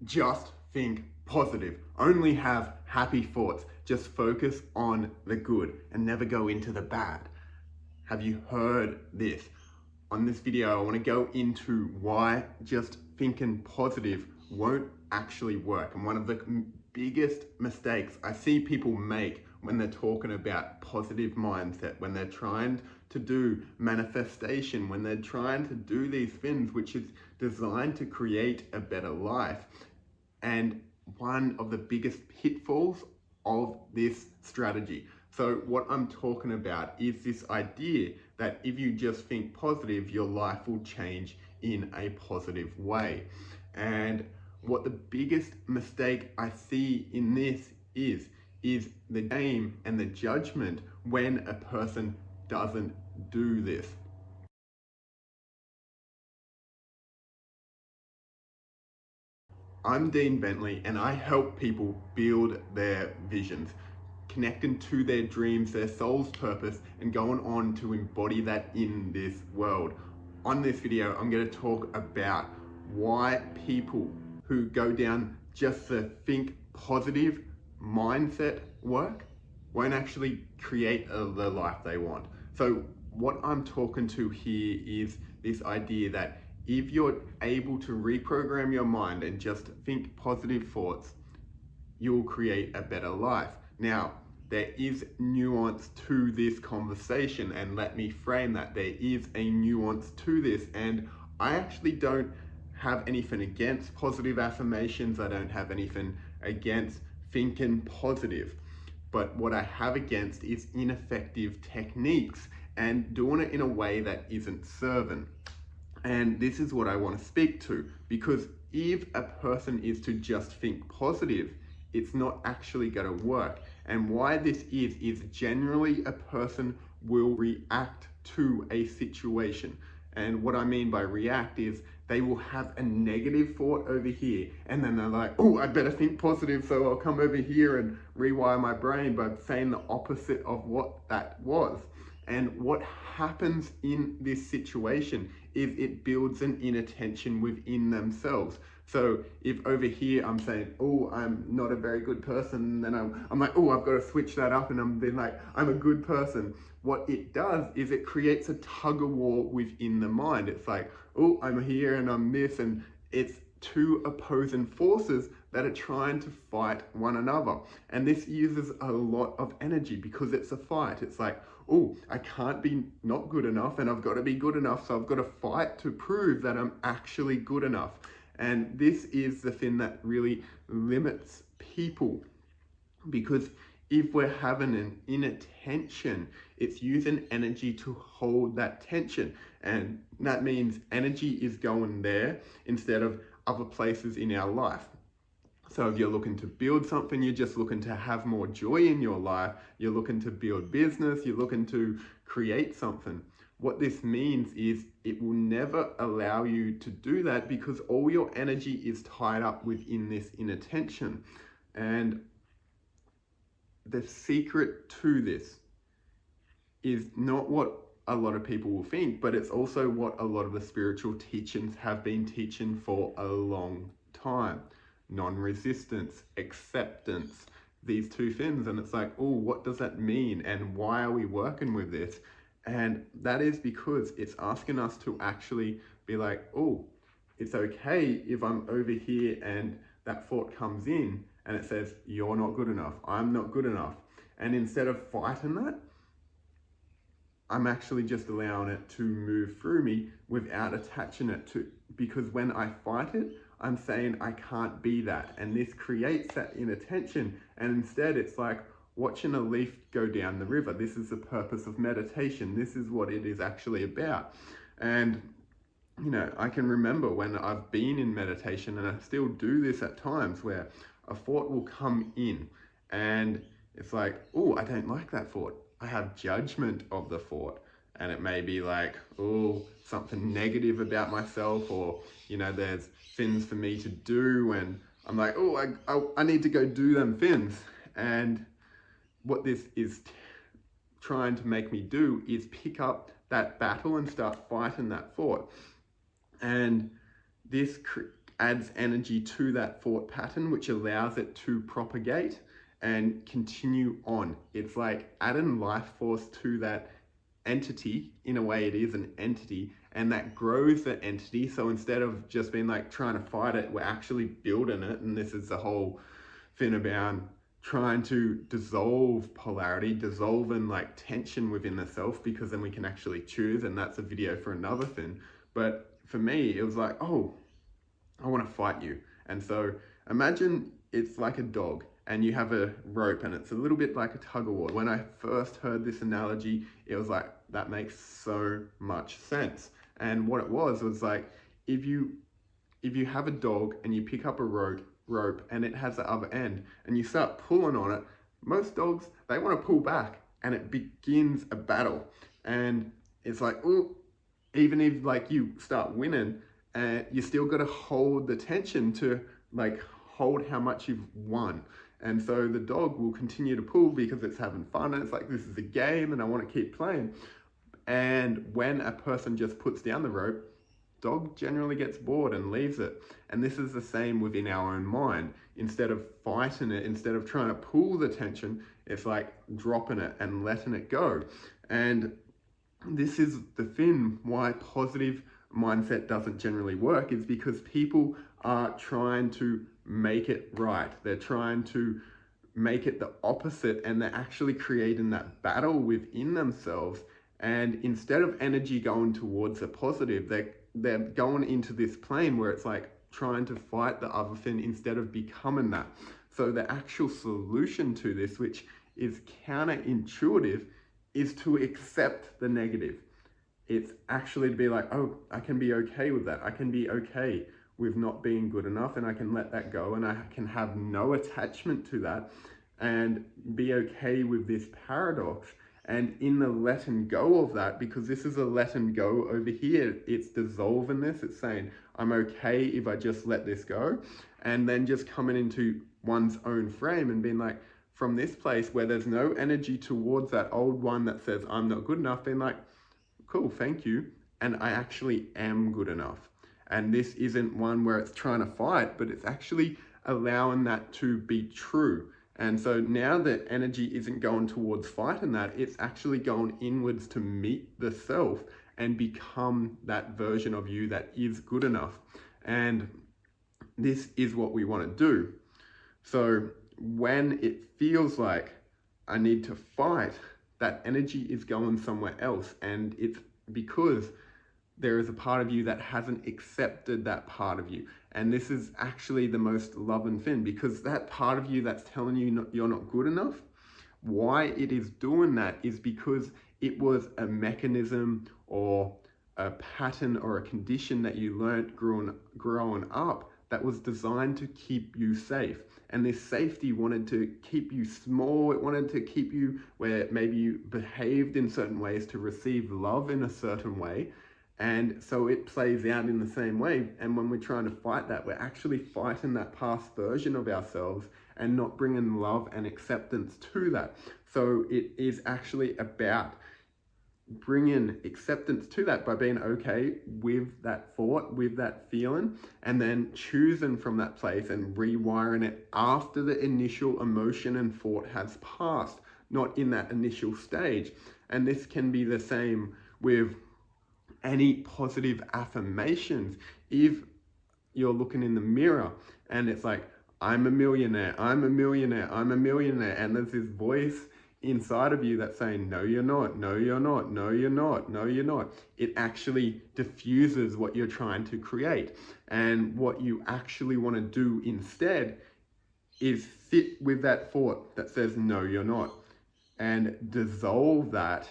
just think positive. Only have happy thoughts. Just focus on the good and never go into the bad. Have you heard this? On this video, I want to go into why just thinking positive won't actually work. And one of the biggest mistakes I see people make when they're talking about positive mindset, when they're trying to do manifestation, when they're trying to do these things which is designed to create a better life. And one of the biggest pitfalls of this strategy. So what I'm talking about is this idea that if you just think positive, your life will change in a positive way. And what the biggest mistake I see in this is the game and the judgment when a person doesn't do this. I'm Dean Bentley and I help people build their visions, connecting to their dreams, their soul's purpose, and going on to embody that in this world. On this video, I'm going to talk about why people who go down just the think positive mindset work won't actually create the life they want. So what I'm talking to here is this idea that if you're able to reprogram your mind and just think positive thoughts, you'll create a better life. Now, there is nuance to this conversation, and let me frame that. There is a nuance to this, and I actually don't have anything against positive affirmations. I don't have anything against thinking positive. But what I have against is ineffective techniques and doing it in a way that isn't serving. And this is what I want to speak to, because if a person is to just think positive, it's not actually going to work. And why this is generally a person will react to a situation. And what I mean by react is they will have a negative thought over here, and then they're like, oh, I better think positive, so I'll come over here and rewire my brain by saying the opposite of what that was. And what happens in this situation is it builds an inner tension within themselves. So if over here I'm saying, oh, I'm not a very good person, then I'm like, oh, I've got to switch that up, and I'm then like, I'm a good person. What it does is it creates a tug of war within the mind. It's like, oh, I'm here and I'm this, and it's two opposing forces that are trying to fight one another. And this uses a lot of energy because it's a fight. It's like, oh, I can't be not good enough and I've got to be good enough. So I've got to fight to prove that I'm actually good enough. And this is the thing that really limits people, because if we're having an inner tension, it's using energy to hold that tension. And that means energy is going there instead of other places in our life. So if you're looking to build something, you're just looking to have more joy in your life, you're looking to build business, you're looking to create something. What this means is it will never allow you to do that because all your energy is tied up within this inner tension. And the secret to this is not what a lot of people will think, but it's also what a lot of the spiritual teachings have been teaching for a long time. Non-resistance, acceptance, these two things. And it's like, oh, what does that mean? And why are we working with this? And that is because it's asking us to actually be like, oh, it's okay if I'm over here and that thought comes in and it says, you're not good enough, I'm not good enough. And instead of fighting that, I'm actually just allowing it to move through me without attaching it to, because when I fight it, I'm saying I can't be that. And this creates that inner tension. And instead it's like watching a leaf go down the river. This is the purpose of meditation. This is what it is actually about. And you know, I can remember when I've been in meditation, and I still do this at times, where a thought will come in and it's like, oh, I don't like that thought. I have judgment of the thought, and it may be like, oh, something negative about myself, or, you know, there's things for me to do, and I'm like, oh, I need to go do them things. And what this is trying to make me do is pick up that battle and start fighting that thought. And this adds energy to that thought pattern, which allows it to propagate and continue on. It's like adding life force to that entity. In a way, it is an entity, and that grows the entity. So instead of just being like trying to fight it, we're actually building it. And this is the whole thing about trying to dissolve polarity, dissolving like tension within the self, because then we can actually choose. And that's a video for another thing. But for me, it was like, oh, I want to fight you. And so imagine it's like a dog and you have a rope, and it's a little bit like a tug of war. When I first heard this analogy, it was like, that makes so much sense. And what it was like, if you have a dog and you pick up a rope and it has the other end and you start pulling on it, most dogs, they want to pull back, and it begins a battle. And it's like, oh, even if like you start winning, you still got to hold the tension to like hold how much you've won. And so the dog will continue to pull because it's having fun, and it's like, this is a game and I want to keep playing. And when a person just puts down the rope, dog generally gets bored and leaves it. And this is the same within our own mind. Instead of fighting it, instead of trying to pull the tension, it's like dropping it and letting it go. And this is the thing why positive mindset doesn't generally work, is because people are trying to make it right. They're trying to make it the opposite, and they're actually creating that battle within themselves. And instead of energy going towards the positive, they're going into this plane where it's like trying to fight the other thing instead of becoming that. So the actual solution to this, which is counterintuitive, is to accept the negative. It's actually to be like, oh, I can be okay with that. I can be okay with not being good enough, and I can let that go, and I can have no attachment to that and be okay with this paradox. And in the letting go of that, because this is a letting go over here, it's dissolving this. It's saying, I'm okay if I just let this go. And then just coming into one's own frame and being like, from this place where there's no energy towards that old one that says, I'm not good enough, being like, cool, thank you. And I actually am good enough. And this isn't one where it's trying to fight, but it's actually allowing that to be true. And so now that energy isn't going towards fighting that, it's actually going inwards to meet the self and become that version of you that is good enough. And this is what we want to do. So when it feels like I need to fight, that energy is going somewhere else. And it's because there is a part of you that hasn't accepted that part of you. And this is actually the most loving thing, because that part of you that's telling you you're not good enough, why it is doing that is because it was a mechanism or a pattern or a condition that you learnt growing up that was designed to keep you safe. And this safety wanted to keep you small. It wanted to keep you where maybe you behaved in certain ways to receive love in a certain way. And so it plays out in the same way. And when we're trying to fight that, we're actually fighting that past version of ourselves and not bringing love and acceptance to that. So it is actually about bringing acceptance to that by being okay with that thought, with that feeling, and then choosing from that place and rewiring it after the initial emotion and thought has passed, not in that initial stage. And this can be the same with any positive affirmations. If you're looking in the mirror and it's like, I'm a millionaire, I'm a millionaire, I'm a millionaire, and there's this voice inside of you that's saying, no, you're not, no, you're not, no, you're not, no, you're not. It actually diffuses what you're trying to create. And what you actually want to do instead is sit with that thought that says, no, you're not, and dissolve that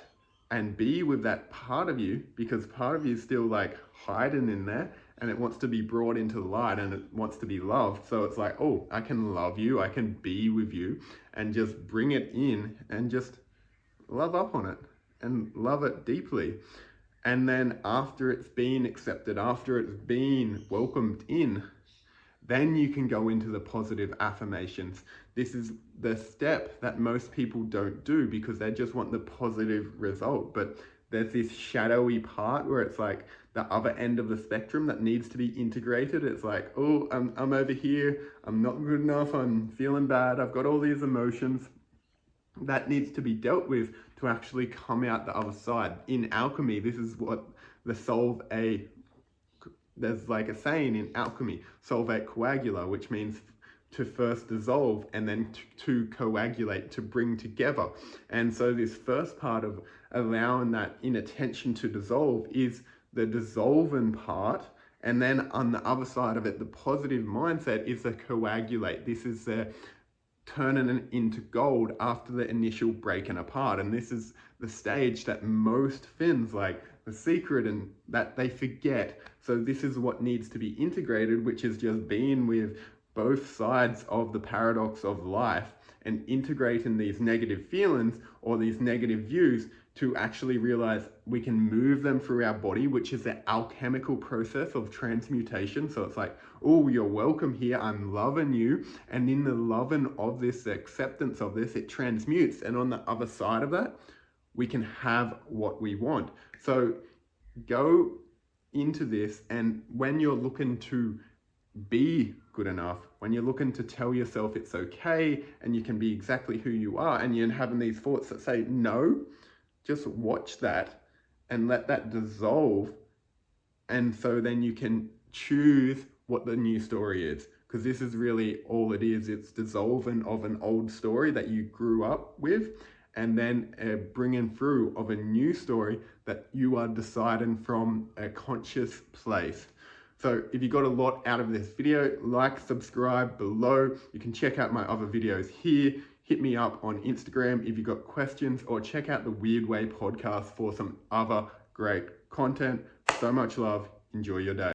and be with that part of you, because part of you is still like hiding in there and it wants to be brought into the light and it wants to be loved. So it's like, oh, I can love you, I can be with you, and just bring it in and just love up on it and love it deeply. And then after it's been accepted, after it's been welcomed in, then you can go into the positive affirmations. This is the step that most people don't do because they just want the positive result. But there's this shadowy part where it's like the other end of the spectrum that needs to be integrated. It's like, oh, I'm over here, I'm not good enough, I'm feeling bad, I've got all these emotions. That needs to be dealt with to actually come out the other side. In alchemy, this is what there's like a saying in alchemy, solvate coagula, which means to first dissolve and then to coagulate, to bring together. And so this first part of allowing that inner tension to dissolve is the dissolving part. And then on the other side of it, the positive mindset is the coagulate. This is the turning it into gold after the initial breaking apart. And this is the stage that most Finns, like The Secret, and that they forget. So this is what needs to be integrated, which is just being with both sides of the paradox of life and integrating these negative feelings or these negative views to actually realize we can move them through our body, which is the alchemical process of transmutation. So it's like, oh, you're welcome here, I'm loving you. And in the loving of this, the acceptance of this, it transmutes. And on the other side of that, we can have what we want. So go into this, and when you're looking to be good enough, when you're looking to tell yourself it's okay and you can be exactly who you are, and you're having these thoughts that say no, just watch that and let that dissolve. And so then you can choose what the new story is, because this is really all it is. It's dissolving of an old story that you grew up with, and then bringing through of a new story that you are deciding from a conscious place. So if you got a lot out of this video, like, subscribe below. You can check out my other videos here. Hit me up on Instagram if you got questions, or check out the Weird Way podcast for some other great content. So much love. Enjoy your day.